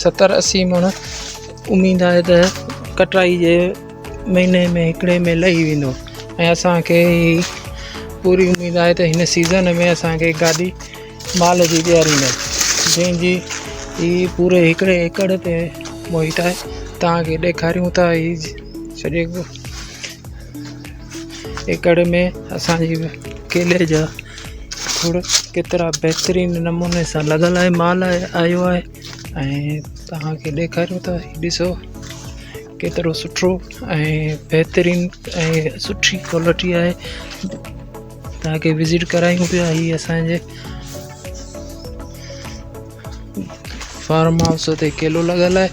70-80 मण उम्मीद आहे त कटाई जे महीने में हिकिड़े में लही वेंदो ऐं असांखे पूरी उम्मीद आहे त हिन सीज़न में असांखे गाॾी माल जी ॾियारींदा जंहिंजी ही पूरे हिकिड़े एकड़ ते मुहित आहे। तव्हांखे ॾेखारियूं था ही सॼे एकड़ में असांजी केले जा गुड़ केतिरा बहितरीनु नमूने सां लॻल आहे, माल आयो आहे ऐं तव्हांखे ॾेखारियूं था। ॾिसो केतिरो सुठो ऐं बहितरीनु ऐं सुठी क्वालिटी आहे। तव्हांखे विज़िट करायूं पिया। हीअ असांजे फार्म हाउस ते केलो लॻल आहे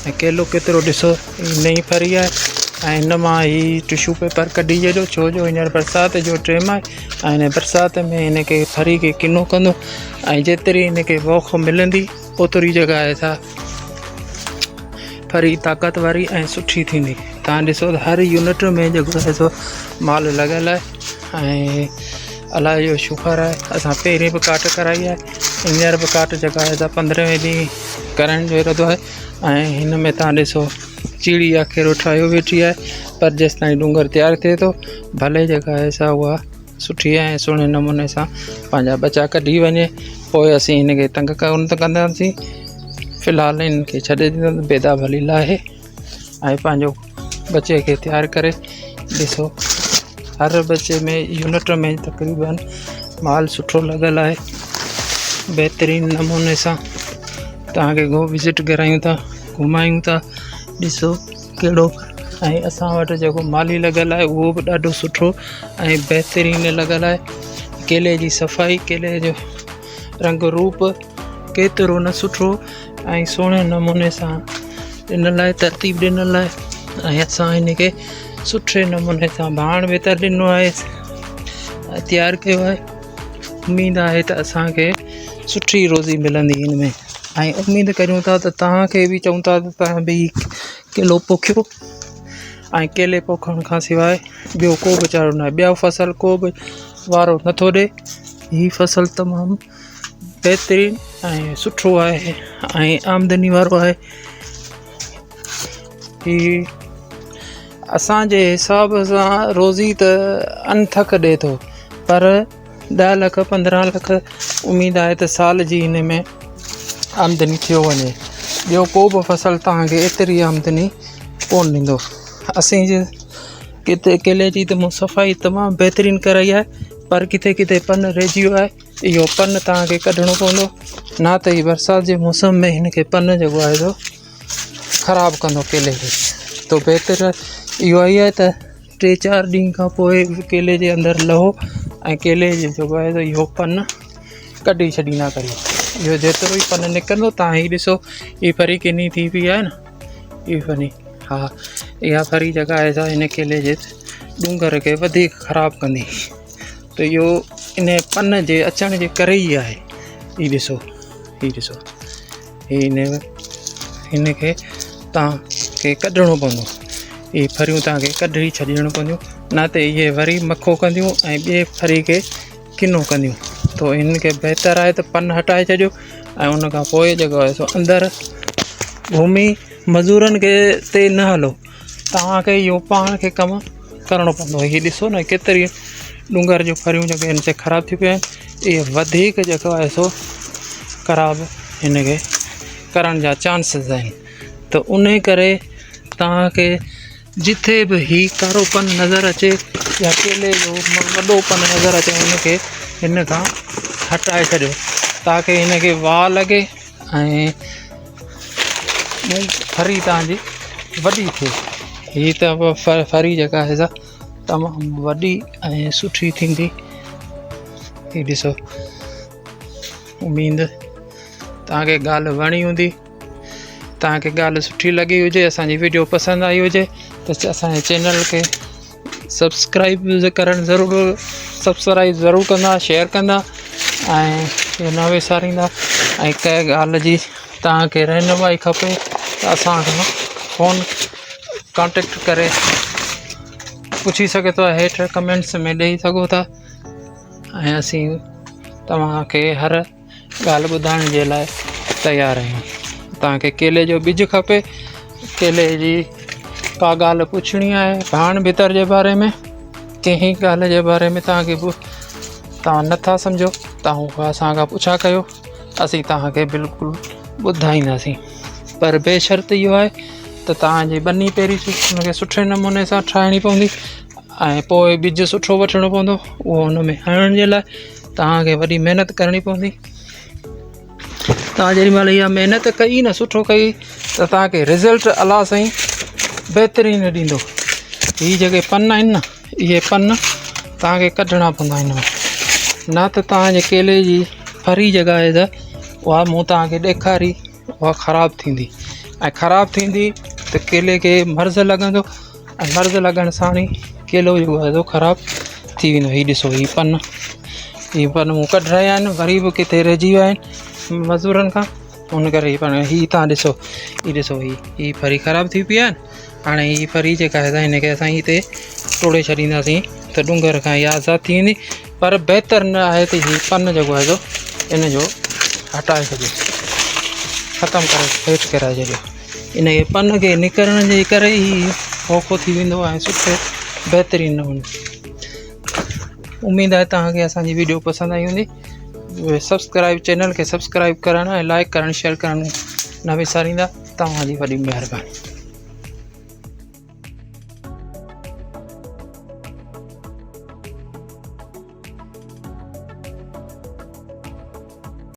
ऐं केलो केतिरो ॾिसो नई फरी आहे ऐं हिन मां ही टिशू पेपर कढी छॾियो छो जो हींअर बरसाति जो टाइम आहे ऐं हिन बरसाति में हिनखे फरी खे किनो कंदो ऐं जेतिरी हिनखे वौख मिलंदी ओतिरी जॻह सां फरी ताक़त वारी ऐं सुठी थींदी। तव्हां ॾिसो त हर यूनिट में जेको आहे सो माल लॻल आहे ऐं अलाह जो शुक्र आहे असां पहिरीं बि काट कराई आहे। हींअर बि काट जेका आहे त 15वें ॾींहुं करण जो इरादो आहे ऐं हिन में तव्हां ॾिसो चिड़ी आख़िर ठाहियो वेठी आहे पर जेसि ताईं डूंगर तयारु थिए थो भले जेका आहे सा उहा सुठी ऐं सुहिणे नमूने सां पंहिंजा बचा कढी वञे पोइ असीं हिनखे तंग कोन कंदासीं। फ़िलहालु हिनखे छॾे ॾींदासीं बेदा भली लाहे ऐं पंहिंजो बचे खे तयारु करे। ॾिसो हर बचे में यूनिट में तक़रीबन माल सुठो लॻल आहे बहितरीनु नमूने सां। तव्हांखे विज़िट करायूं था घुमायूं था। ॾिसो कहिड़ो ऐं असां वटि जेको माली लॻल आहे उहो बि ॾाढो सुठो ऐं बहितरीनु लॻल आहे। केले जी सफ़ाई केले जो रंग रूप केतिरो न सुठो ऐं सुहिणे नमूने सां इन लाइ तरतीब ॾिनल आहे ऐं असां हिनखे सुठे नमूने सां भाण वेतर ॾिनो आहे तयारु कयो आहे। उम्मीद आहे त असांखे सुठी रोज़ी मिलंदी हिन में ऐं उम्मीद करियूं था त तव्हांखे बि चऊं था त तव्हां बि केलो पोखियो ऐं केले पोखण खां सवाइ ॿियो को बि चारो न आहे। ॿिया फसल को बि वारो नथो ॾिए। हीअ फसल तमामु बहितरीनु ऐं सुठो आहे ऐं आमदनी वारो आहे। हीअ असांजे हिसाब सां रोज़ी त अनथक ॾिए थो पर 10 लख 15 लख उम्मीद आहे त साल जी हिन में आमदनी थियो वञे। ॿियो को बि फसल तव्हांखे एतिरी आमदनी कोन ॾींदो। असीं किथे केले जी त मूं सफ़ाई तमामु बहितरीनु कराई आहे पर किथे किथे पन रहिजी वियो आहे। इहो पन तव्हांखे कढणो पवंदो न त ही बरसाति जे मौसम में हिनखे पन जेको आहे सो ख़राबु कंदो केले खे। तो बहितर इहो ई आहे त 3-4 ॾींहं खां पोइ केले जे अंदरि लहो ऐं केले जो जेको आहे त इहो पन कढी छॾींदा करियो। इहो जेतिरो ई पन निकिरंदो तव्हां हीअ ॾिसो हीअ फरी किनी थी पई आहे न हीअ फरी हा इहा फरी जेका आहे सा हिन केले जे डूंगर खे वधीक ख़राबु कंदी त इहो इन पन जे अचण जे करे ई आहे। हीअ ॾिसो हिनखे तव्हांखे कढणो पवंदो। इहे फरियूं तव्हांखे कढी छॾणियूं पवंदियूं न त इहे वरी मखो कंदियूं ऐं ॿिए फरी खे किनो कंदियूं। तो हिनखे बहितर आहे त पन हटाए छॾियो ऐं उन खां पोइ जेको आहे सो अंदरि घुमी मज़ूरनि खे ते न हलो तव्हांखे इहो पाण खे कमु करिणो पवंदो। हीअ ॾिसो न केतिरी डूंगर जूं फरियूं जेके हिन से ख़राबु थी पियूं आहिनि इहे वधीक जेको आहे सो ख़राबु हिनखे करण जा चांसिस आहिनि। त उन करे तव्हांखे जिथे बि ही कारोपन नज़र अचे या केले जो वॾो पन नज़र अचे हुनखे हिन खां हटाए छॾियो ताकी हिनखे वाह लॻे ऐं फरी तव्हांजी वॾी थिए। हीअ त फरी जेका आहे सा तमामु वॾी ऐं सुठी थींदी। हीअ ॾिसो उम्मीद तव्हांखे ॻाल्हि वणी हूंदी। तव्हांखे ॻाल्हि सुठी लॻी हुजे असांजी वीडियो पसंदि आई हुजे त असांजे चैनल खे सब्सक्राइब ज़रूरु कंदा शेयर कंदा ऐं न विसारींदा। ऐं कंहिं ॻाल्हि जी तव्हांखे रहनुमाई खपे त असां खां फ़ोन कॉन्टेक्ट करे पुछी सघे थो हेठि कमेंट्स में ॾेई सघो था ऐं असीं तव्हांखे हर ॻाल्हि ॿुधाइण जे लाइ तयारु आहियूं। तव्हांखे केले जो ॿिज खपे, केले जी का ॻाल्हि पुछणी आहे भाण भितर जे बारे में, कंहिं ॻाल्हि जे बारे में तव्हांखे तव्हां नथा सम्झो, तव्हां उहा असांखां पुछा कयो, असीं तव्हांखे बिल्कुलु ॿुधाईंदासीं। पर बेशर्त इहो आहे त तव्हांजी ॿनी पहिरीं हुनखे सुठे नमूने सां ठाहिणी पवंदी ऐं पोइ ॿिज सुठो वठिणो पवंदो। उहो हुन में हणण जे लाइ तव्हांखे वॾी महिनत करणी पवंदी। तव्हां जेॾी महिल इहा महिनत कई न, सुठो कई, त तव्हांखे रिज़ल्ट अलाह साईं बहितरीनु ॾींदो। हीअ जेके पन आहिनि न, इहे पन तव्हांखे कढणा पवंदा हिन में, न त तव्हांजे केले जी फरी जॻह आहे त उहा मूं तव्हांखे ॾेखारी उहा ख़राबु थींदी, ऐं ख़राबु थींदी त केले खे मर्ज़ लॻंदो, ऐं मर्ज़ लॻण साण ई केलो जेको आहे ख़राबु थी वेंदो। हीअ ॾिसो, हीअ पन मूं कढाया आहिनि, वरी बि किथे रहिजी विया आहिनि मज़दूरनि खां, हुन करे हीअ तव्हां ॾिसो, हीअ फरी ख़राबु थी पिया आहिनि। हाणे हीअ फरी जेका आहे हिनखे असां हिते टोड़े छॾींदासीं त डूंगर खां इहा आज़ादु थी वेंदी। पर बहितर न आहे त हीअ पन जेको आहे इन जो हटाए छॾियो, ख़तमु करे हेठि किराए छॾियो। इन पन खे निकिरण जे करे ई फोको थी वेंदो ऐं सुठे बहितरीनु नमूने। उमेदु आहे तव्हांखे असांजी वीडियो पसंदि आई हूंदी। चैनल खे सब्सक्राइब करणु ऐं लाइक करणु शेयर करणु न विसारींदा। तव्हांजी वॾी महिरबानी।